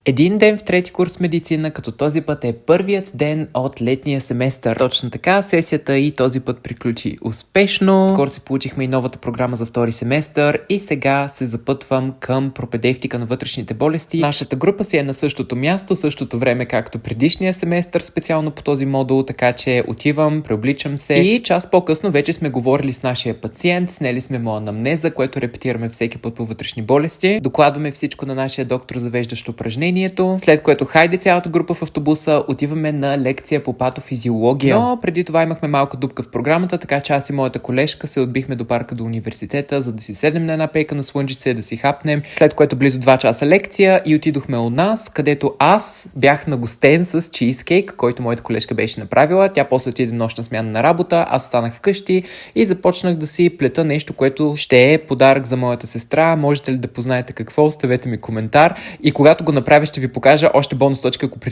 Един ден в трети курс медицина, като този път е първият ден от летния семестър. Точно така, сесията и този път приключи успешно. Скоро се получихме и новата програма за втори семестър и сега се запътвам към пропедевтика на вътрешните болести. Нашата група си е на същото място, същото време както предишния семестър, специално по този модул, така че отивам, преобличам се и час по-късно вече сме говорили с нашия пациент, снели сме му анамнеза, което репетираме всеки път по вътрешни болести. Докладваме всичко на нашия доктор, завеждащо упражнение. След което хайде цялата група в автобуса, отиваме на лекция по патофизиология. Но преди това имахме малка дупка в програмата, така че аз и моята колежка се отбихме до парка до университета, за да си седнем на една пейка на слънчице, да си хапнем. След което близо 2 часа лекция и отидохме у нас, където аз бях нагостен с чизкейк, който моята колежка беше направила. Тя после отиде нощна смяна на работа, аз останах вкъщи и започнах да си плета нещо, което ще е подарък за моята сестра. Можете ли да познаете какво? Оставете ми коментар и когато го направя ще ви покажа още бонус точка, ако прилича.